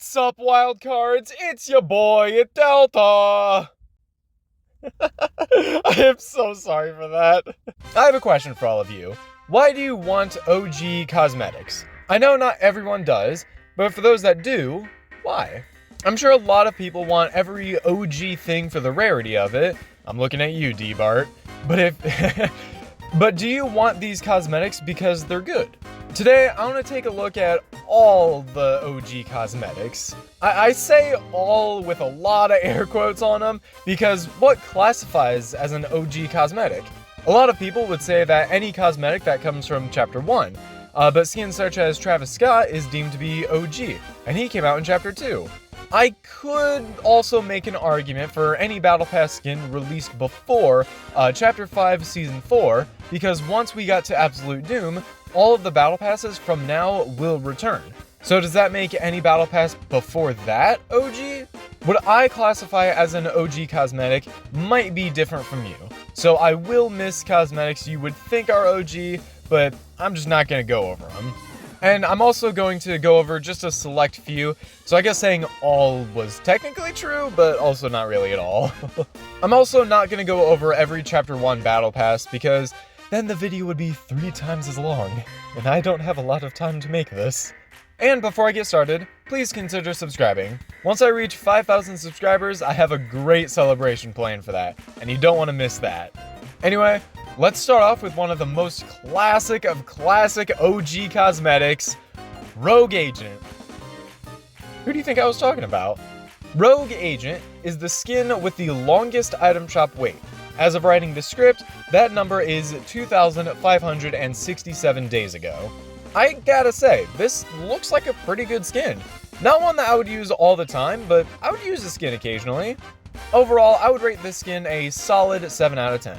What's up, wildcards? It's your boy, Delta! I am so sorry for that. I have a question for all of you. Why do you want OG cosmetics? I know not everyone does, but for those that do, why? I'm sure a lot of people want every OG thing for the rarity of it. I'm looking at you, D-Bart. But do you want these cosmetics because they're good? Today, I want to take a look at all the OG cosmetics. I say all with a lot of air quotes on them, because what classifies as an OG cosmetic? A lot of people would say that any cosmetic that comes from Chapter 1, but skins such as Travis Scott is deemed to be OG, and he came out in Chapter 2. I could also make an argument for any Battle Pass skin released before Chapter 5 Season 4, because once we got to Absolute Doom, all of the Battle Passes from now will return. So does that make any Battle Pass before that OG? What I classify as an OG cosmetic might be different from you. So I will miss cosmetics you would think are OG, but I'm just not going to go over them. And I'm also going to go over just a select few, so I guess saying all was technically true, but also not really at all. I'm also not going to go over every Chapter 1 Battle Pass, because then the video would be 3 times as long, and I don't have a lot of time to make this. And before I get started, please consider subscribing. Once I reach 5,000 subscribers, I have a great celebration planned for that, and you don't want to miss that. Anyway, let's start off with one of the most classic of classic OG cosmetics, Rogue Agent. Who do you think I was talking about? Rogue Agent is the skin with the longest item shop wait. As of writing the script, that number is 2,567 days ago. I gotta say, this looks like a pretty good skin. Not one that I would use all the time, but I would use the skin occasionally. Overall, I would rate this skin a solid 7 out of 10.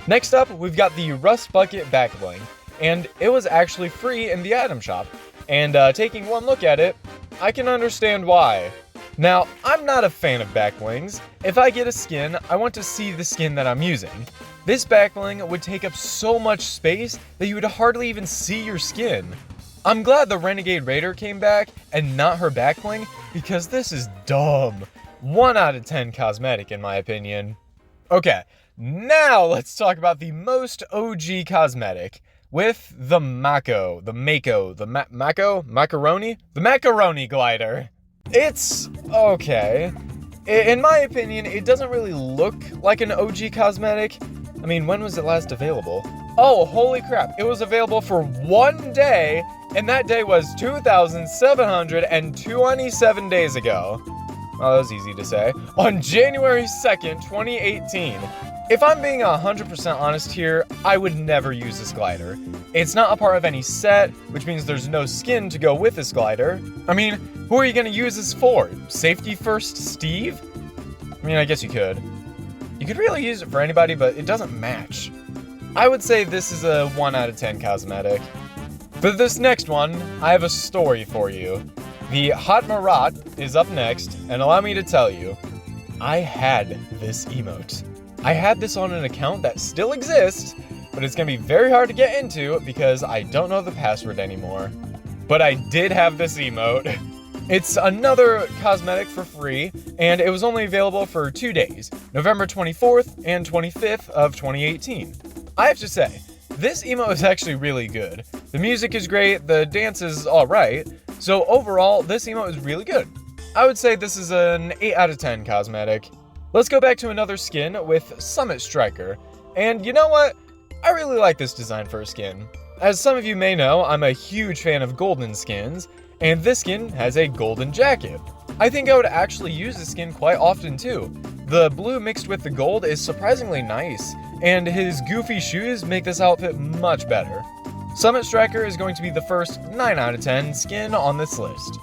Next up, we've got the Rust Bucket Back Bling, and it was actually free in the item shop. And taking one look at it, I can understand why. Now, I'm not a fan of back blings. If I get a skin, I want to see the skin that I'm using. This back bling would take up so much space that you would hardly even see your skin. I'm glad the Renegade Raider came back and not her back bling, because this is dumb. 1 out of 10 cosmetic in my opinion. Okay, now let's talk about the most OG cosmetic with the Mako, the Macaroni Glider. It's okay. In my opinion, it doesn't really look like an OG cosmetic. I mean, when was it last available? Oh, holy crap. It was available for 1 day, and that day was 2,727 days ago. Oh, that was easy to say. On January 2nd, 2018. If I'm being 100% honest here, I would never use this glider. It's not a part of any set, which means there's no skin to go with this glider. I mean, who are you going to use this for? Safety First Steve? I mean, I guess you could. You could really use it for anybody, but it doesn't match. I would say this is a 1 out of 10 cosmetic. For this next one, I have a story for you. The Hot Marat is up next, and allow me to tell you, I had this emote. I had this on an account that still exists, but it's going to be very hard to get into because I don't know the password anymore. But I did have this emote. It's another cosmetic for free, and it was only available for 2 days, November 24th and 25th of 2018. I have to say, this emote is actually really good. The music is great, the dance is alright, so overall, this emote is really good. I would say this is an 8 out of 10 cosmetic. Let's go back to another skin with Summit Striker, and you know what? I really like this design for a skin. As some of you may know, I'm a huge fan of golden skins, and this skin has a golden jacket. I think I would actually use this skin quite often too. The blue mixed with the gold is surprisingly nice, and his goofy shoes make this outfit much better. Summit Striker is going to be the first 9 out of 10 skin on this list.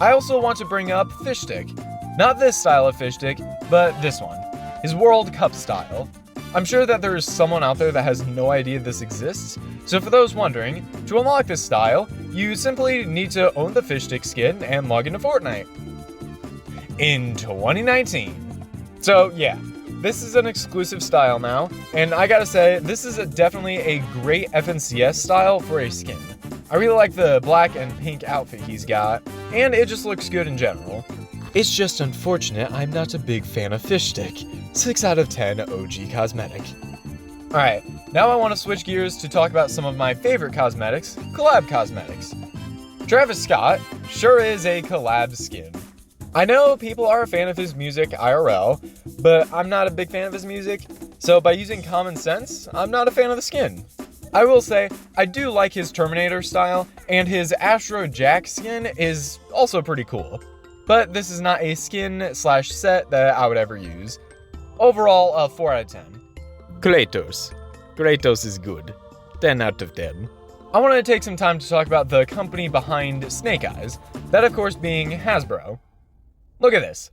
I also want to bring up Fish Stick. Not this style of Fish Stick, but this one. His World Cup style. I'm sure that there is someone out there that has no idea this exists, so for those wondering, to unlock this style, you simply need to own the Fish Stick skin and log into Fortnite. In 2019. So yeah, this is an exclusive style now, and I gotta say, this is definitely a great FNCS style for a skin. I really like the black and pink outfit he's got, and it just looks good in general. It's just unfortunate I'm not a big fan of Fish Stick. 6 out of 10 OG cosmetic. Alright, now I want to switch gears to talk about some of my favorite cosmetics, collab cosmetics. Travis Scott sure is a collab skin. I know people are a fan of his music IRL, but I'm not a big fan of his music, so by using common sense, I'm not a fan of the skin. I will say, I do like his Terminator style, and his Astro Jack skin is also pretty cool. But this is not a skin/set that I would ever use. Overall, a 4 out of 10. Kratos. Kratos is good. 10 out of 10. I wanted to take some time to talk about the company behind Snake Eyes, that of course being Hasbro. Look at this.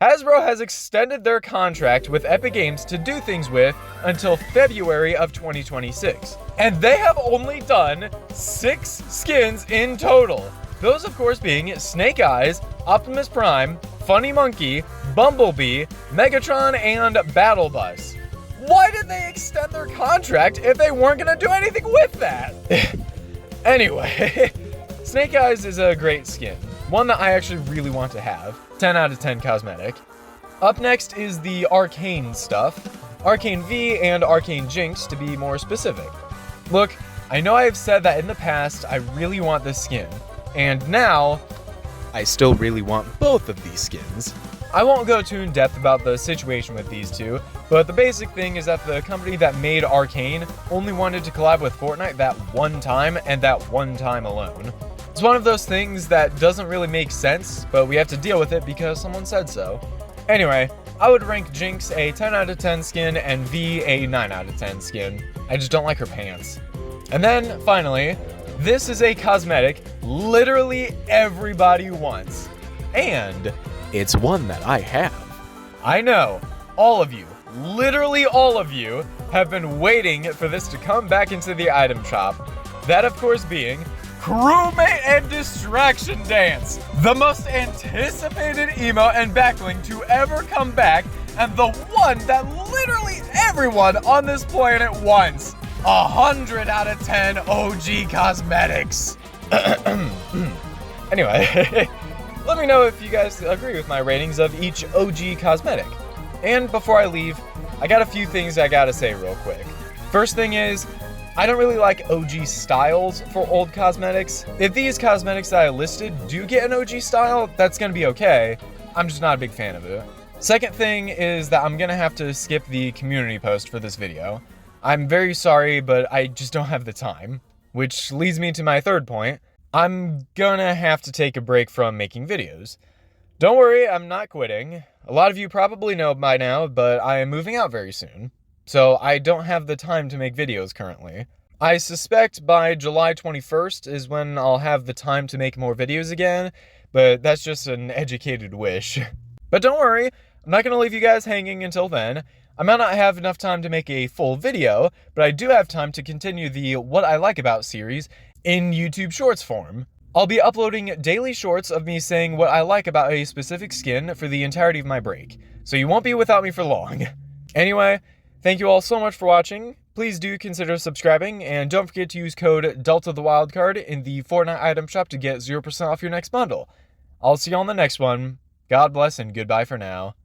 Hasbro has extended their contract with Epic Games to do things with until February of 2026. And they have only done 6 skins in total. Those of course being Snake Eyes, Optimus Prime, Funny Monkey, Bumblebee, Megatron, and Battle Bus. Why did they extend their contract if they weren't gonna do anything with that? Anyway, Snake Eyes is a great skin. One that I actually really want to have. 10 out of 10 cosmetic. Up next is the Arcane stuff. Arcane V and Arcane Jinx to be more specific. Look, I know I have said that in the past I really want this skin. And now, I still really want both of these skins. I won't go too in depth about the situation with these two, but the basic thing is that the company that made Arcane only wanted to collab with Fortnite that one time and that one time alone. It's one of those things that doesn't really make sense, but we have to deal with it because someone said so. Anyway, I would rank Jinx a 10 out of 10 skin and V a 9 out of 10 skin. I just don't like her pants. And then, finally, this is a cosmetic literally everybody wants. And it's one that I have. I know, all of you, literally all of you, have been waiting for this to come back into the item shop. That of course being Crewmate and Distraction Dance, the most anticipated emote and backlink to ever come back, and the one that literally everyone on this planet wants. 100 out of 10 OG cosmetics. Anyway, let me know if you guys agree with my ratings of each OG cosmetic. And before I leave, I got a few things I gotta say real quick. First thing is, I don't really like OG styles for old cosmetics. If these cosmetics that I listed do get an OG style, that's gonna be okay. I'm just not a big fan of it. Second thing is that I'm gonna have to skip the community post for this video. I'm very sorry, but I just don't have the time. Which leads me to my third point. I'm gonna have to take a break from making videos. Don't worry, I'm not quitting. A lot of you probably know by now, but I am moving out very soon. So I don't have the time to make videos currently. I suspect by July 21st is when I'll have the time to make more videos again, but that's just an educated wish. But don't worry, I'm not gonna leave you guys hanging until then. I might not have enough time to make a full video, but I do have time to continue the What I Like About series in YouTube Shorts form. I'll be uploading daily shorts of me saying what I like about a specific skin for the entirety of my break, so you won't be without me for long. Anyway, thank you all so much for watching. Please do consider subscribing, and don't forget to use code DeltaTheWildCard in the Fortnite item shop to get 0% off your next bundle. I'll see you on the next one. God bless and goodbye for now.